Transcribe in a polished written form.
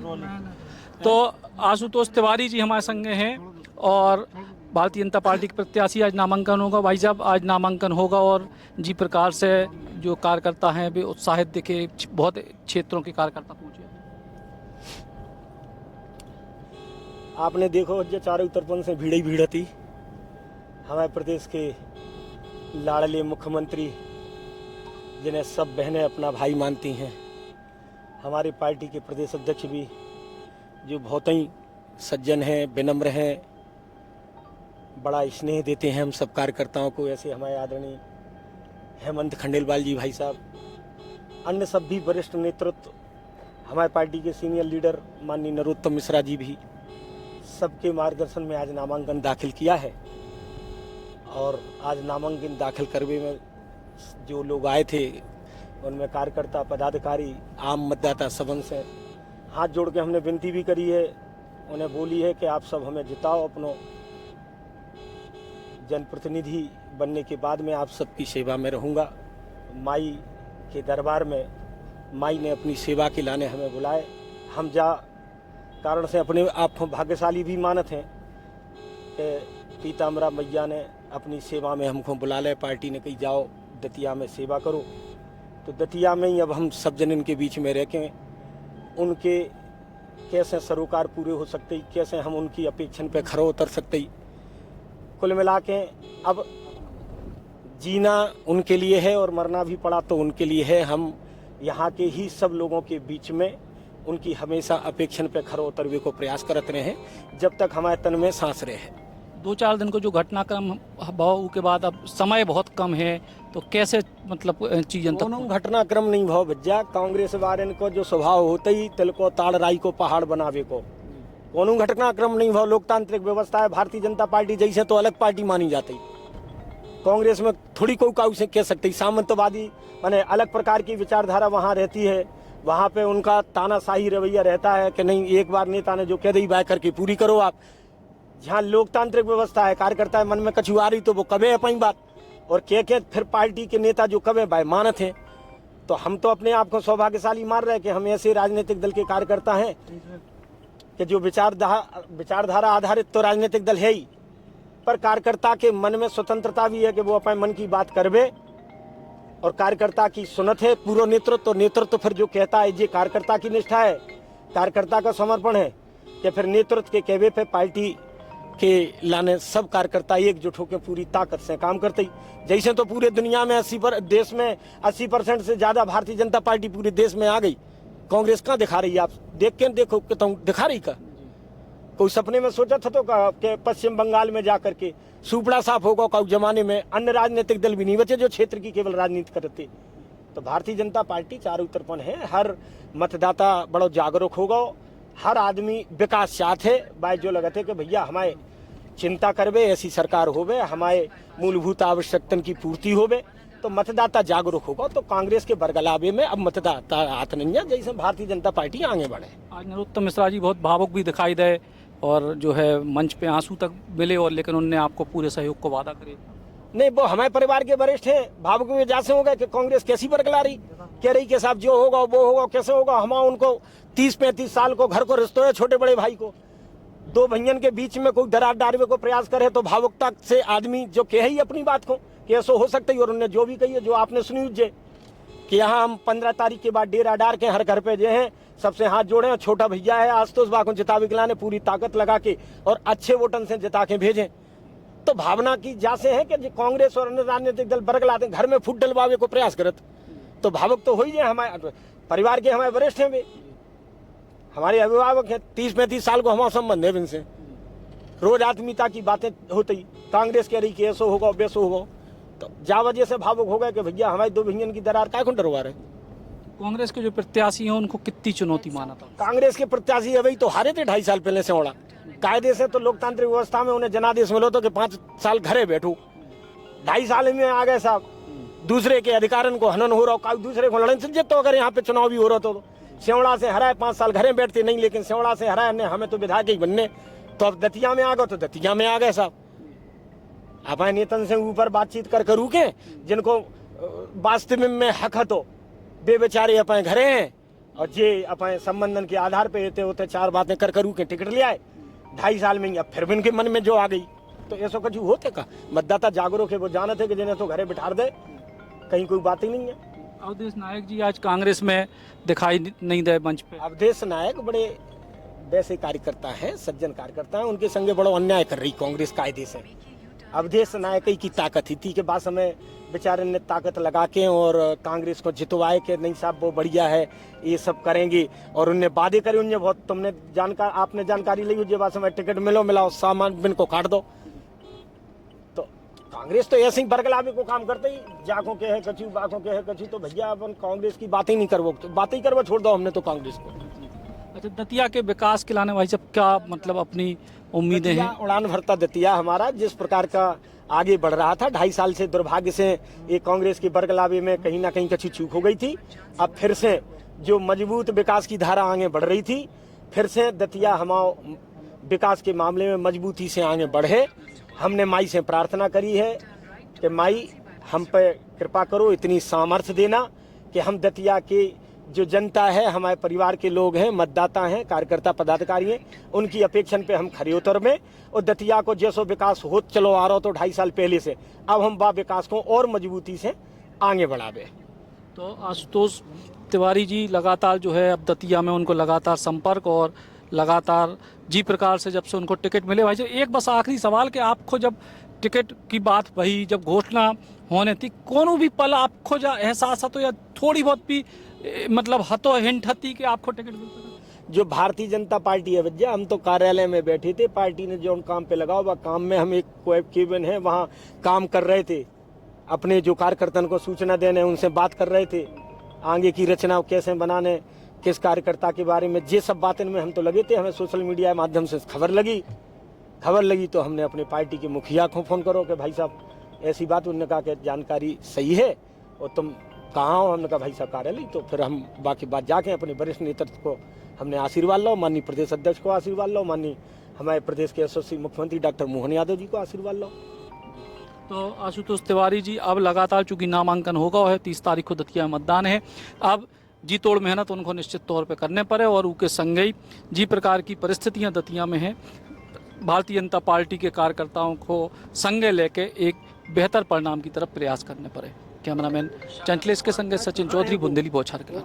तो आशुतोष तिवारी जी हमारे संग हैं और भारतीय जनता पार्टी के प्रत्याशी आज नामांकन होगा। भाई साहब, आज नामांकन होगा और जी प्रकार से जो कार्यकर्ता हैं वे उत्साहित दिखे, बहुत क्षेत्रों के कार्यकर्ता पहुंचे। आपने देखो जो चारों तरफ से भीड़ ही भीड़ थी। हमारे प्रदेश के लाडले मुख्यमंत्री जिन्हें सब बहनें अपना भाई मानती हैं, हमारी पार्टी के प्रदेश अध्यक्ष भी जो बहुत ही सज्जन हैं, विनम्र हैं, बड़ा स्नेह देते हैं हम सब कार्यकर्ताओं को, ऐसे हमारे आदरणीय हेमंत खंडेलवाल जी भाई साहब, अन्य सब भी वरिष्ठ नेतृत्व, हमारे पार्टी के सीनियर लीडर माननीय नरोत्तम मिश्रा जी भी, सबके मार्गदर्शन में आज नामांकन दाखिल किया है। और आज नामांकन दाखिल करने में जो लोग आए थे उनमें कार्यकर्ता, पदाधिकारी, आम मतदाता सबन से हाथ जोड़ के हमने विनती भी करी है, उन्हें बोली है कि आप सब हमें जिताओ, अपनों जनप्रतिनिधि बनने के बाद में आप सबकी सेवा में रहूँगा। माई के दरबार में माई ने अपनी सेवा के लाने हमें बुलाए। हम जा कारण से अपने आप भाग्यशाली भी मानत हैं कि पीताम्बरा मैया ने अपनी सेवा में हमको बुला ले। पार्टी ने कही जाओ दतिया में सेवा करो, तो दतिया में ही अब हम सब जन इनके बीच में रह के उनके कैसे सरोकार पूरे हो सकते, कैसे हम उनकी अपेक्षन पे खरो उतर सकते। कुल मिला के अब जीना उनके लिए है और मरना भी पड़ा तो उनके लिए है। हम यहाँ के ही सब लोगों के बीच में उनकी हमेशा अपेक्षन पे खरो उतरवे को प्रयास करते रहे जब तक हमारे तन में सांस रहे। 2-4 दिन को जो घटनाक्रम भाव के बाद अब समय बहुत कम है, तो कैसे मतलब चीज़न तक घटनाक्रम नहीं भाव भज्जा। कांग्रेस वाले को जो स्वभाव होते ही तिल को ताड़ राई को पहाड़ बनावे को, कोनो घटनाक्रम नहीं भाव। लोकतांत्रिक व्यवस्था है, भारतीय जनता पार्टी जैसे तो अलग पार्टी मानी जाती। कांग्रेस में थोड़ी कोई काऊ से कह सकती, सामंतवादी माने अलग प्रकार की विचारधारा वहाँ रहती है। वहाँ पे उनका तानाशाही रवैया रहता है कि नहीं, एक बार नेता ने जो कह दी बाय करके पूरी करो आप। जहाँ लोकतांत्रिक व्यवस्था है, कार्यकर्ता मन में कछु आ रही तो वो कबे अपनी बात, और के फिर पार्टी के नेता जो कबे बाय मानत हैं। तो हम तो अपने आप को सौभाग्यशाली मान रहे कि हम ऐसे राजनीतिक दल के कार्यकर्ता हैं कि जो विचारधारा आधारित तो राजनीतिक दल है ही, पर कार्यकर्ता के मन में स्वतंत्रता भी है कि वो अपने मन की बात करवे और कार्यकर्ता की सुनत है पूरा नेतृत्व। तो नेतृत्व फिर जो कहता है ये कार्यकर्ता की निष्ठा है, कार्यकर्ता का समर्पण है कि फिर नेतृत्व के कहवे पे पार्टी के लाने सब कार्यकर्ता एकजुट होकर पूरी ताकत से काम करते ही। जैसे तो पूरे दुनिया में देश में 80% से ज्यादा भारतीय जनता पार्टी पूरे देश में आ गई। कांग्रेस कहाँ दिखा रही है? आप देख के देखो कि तुम दिखा रही का? कोई सपने में सोचा था तो कि पश्चिम बंगाल में जाकर के सुपड़ा साफ होगा? का जमाने में अन्य राजनीतिक दल भी नहीं बचे जो क्षेत्र की केवल राजनीति करते। तो भारतीय जनता पार्टी चारों तरफन है, हर मतदाता बड़ो जागरूक होगा, हर आदमी विकास चाहते बाय जो लगते कि भैया हमारे चिंता करवे, ऐसी सरकार होवे, हमारे मूलभूत आवश्यकता की पूर्ति होवे, तो मतदाता जागरूक होगा। तो कांग्रेस के बरगलावे में अब मतदाता हाथ नहीं है, जैसे भारतीय जनता पार्टी आगे बढ़े। आज नरोत्तम मिश्रा जी बहुत भावुक भी दिखाई दे और जो है मंच पे आंसू तक मिले, और लेकिन उन्होंने आपको पूरे सहयोग को वादा करे। नहीं, वो हमारे परिवार के वरिष्ठ हैं, भावुक में जैसे हो गए कि कांग्रेस कैसी बरगला रही, कह रही के साहब जो होगा वो होगा, कैसे होगा। हम उनको 30-35 साल को घर को रिश्तों है, छोटे बड़े भाई को, दो भैयन के बीच में कोई दरार डालने को प्रयास करे तो भावुकता से आदमी जो कहे ही अपनी बात को कि ऐसा हो सकता है। और उन्होंने जो भी कही है, जो आपने सुनी जे कि यहाँ हम 15 तारीख के बाद डेरा डार के हर घर पे जो है सबसे हाथ जोड़े, छोटा भैया है आशुतोष बाको जिता ने पूरी ताकत लगा के और अच्छे वोटन से जिता के भेजें। तो भावना की जासे है कि कांग्रेस और अन्य राजनीतिक दल बरगलाते घर में फूट डलवावे को प्रयास करत, तो भावुक तो हो ही जाए। हमारे परिवार के हमारे वरिष्ठ हैं, वे हमारे अभिभावक हैं, 30-35 साल को हमारा संबंध है इनसे। रोज आत्मीयता की बातें होती, कांग्रेस कह रही कि ऐसा होगा वैसा होगा, तो जा वजह से भावुक हो गए कि भैया हमारे दो भैयन की दरार क्या डरवा रहे। कांग्रेस के जो प्रत्याशी हैं उनको कितनी चुनौती माना था? कांग्रेस के प्रत्याशी अभी तो हारे थे 2.5 साल पहले से। ओड़ा कायदे से तो लोकतांत्रिक व्यवस्था में उन्हें जनादेश मिलो तो कि 5 साल घरे बैठो, 2.5 साल में आ गए साहब। दूसरे के अधिकारन को हनन हो रहा, दूसरे को लड़न से जित, तो अगर यहाँ पे चुनाव भी हो रहा तो सेवड़ा से हराए 5 साल घरे बैठते नहीं, लेकिन सेवड़ा से हराए हमें तो विधायक ही बनने, तो अब दतिया में आ गए तो दतिया में आ गए साहब। अपने नेतन से ऊपर बातचीत कर रुके, जिनको वास्तव में हक है तो वे बेचारे अपने घरे हैं और जे अपने संबंधन के आधार पे होते होते चार बातें कर करू के टिकट ले आए 2.5 साल में ही, अब फिर भी इनके मन में जो आ गई तो ऐसा कुछ होते का। मतदाता जागरूक है, वो जानते कि जिन्हें तो घरे बिठा दे, कहीं कोई बात ही नहीं है। अवधेश नायक जी आज कांग्रेस में दिखाई नहीं दे मंच पे। अवधेश नायक बड़े वैसे कार्यकर्ता हैं, सज्जन कार्यकर्ता हैं, उनके संगे बड़ा अन्याय कर रही कांग्रेस कायदे से। अवधेश नायक ही की ताकत थी कि बाद समय बेचारे ने ताकत लगा के और कांग्रेस को जितवाए कि नहीं साहब वो बढ़िया है, ये सब करेंगे, और उनने वादे करे, उनने बहुत, तुमने आपने जानकारी ली जो बाद समय टिकट मिला उस सामान बिन को काट दो। तो कांग्रेस तो ऐसे ही बरगलावे को काम करते ही, जाकों के है कछु बाकों के है कछु, तो भैया अपन कांग्रेस की बातें नहीं करवो, तो बातें ही करवो छोड़ दो हमने तो कांग्रेस को। अच्छा, दतिया के विकास के लाने भाई साहब क्या मतलब अपनी उम्मीदें हैं? उड़ान भरता दतिया हमारा जिस प्रकार का आगे बढ़ रहा था, 2.5 साल से दुर्भाग्य से ये कांग्रेस की बरगलावे में कहीं ना कहीं कच्ची चूक हो गई थी। अब फिर से जो मजबूत विकास की धारा आगे बढ़ रही थी, फिर से दतिया हमारे विकास के मामले में मजबूती से आगे बढ़े। हमने माई से प्रार्थना करी है कि माई हम पे कृपा करो, इतनी सामर्थ्य देना कि हम दतिया के जो जनता है, हमारे परिवार के लोग हैं, मतदाता हैं, कार्यकर्ता पदाधिकारी हैं, उनकी अपेक्षन पे हम खरे उतर में, और दतिया को जैसो विकास हो चलो आ रहा हो तो 2.5 साल पहले से, अब हम बा विकास को और मजबूती से आगे बढ़ावे। तो आशुतोष तिवारी जी लगातार जो है अब दतिया में उनको लगातार संपर्क और लगातार जी प्रकार से जब से उनको टिकट मिले भाई साहब, एक बस आखिरी सवाल कि आपको जब टिकट की बात भई, जब घोषणा होने थी, कोनो भी पल आपको जो एहसास हतो या थोड़ी बहुत भी मतलब हतो हिंट हती कि आपको टिकट मिल सकता? जो भारतीय जनता पार्टी है भैया, हम तो कार्यालय में बैठे थे, पार्टी ने जो काम पे लगाओ वह काम में, हम एक केबिन है वहाँ काम कर रहे थे, अपने जो कार्यकर्ता को सूचना देने उनसे बात कर रहे थे, आगे की रचना कैसे बनाने, किस कार्यकर्ता के बारे में, ये सब बातें में हम तो लगे थे। हमें सोशल मीडिया के माध्यम से खबर लगी तो हमने अपने पार्टी के मुखिया को फोन करो कि भाई साहब ऐसी बात, उन्होंने कहा कि जानकारी सही है और तुम कहाँ हो, हमने कहा भाई साहब कार्यालय। तो फिर हम बाकी बात जाके अपने वरिष्ठ नेतृत्व को हमने आशीर्वाद लो, माननीय प्रदेश अध्यक्ष को आशीर्वाद लो, माननीय हमारे प्रदेश के यशस्वी मुख्यमंत्री डॉक्टर मोहन यादव जी को आशीर्वाद लो। तो आशुतोष तिवारी जी अब लगातार चूंकि नामांकन होगा है 30 तारीख को दतिया में मतदान है, अब जी तोड़ मेहनत उनको निश्चित तौर पे करने पड़े और उनके संग ही जी प्रकार की परिस्थितियां दतिया में हैं, भारतीय जनता पार्टी के कार्यकर्ताओं को संगे लेके एक बेहतर परिणाम की तरफ प्रयास करने पड़े। कैमरामैन चंचलेश के संगे सचिन चौधरी, बुंदेली बौछार के।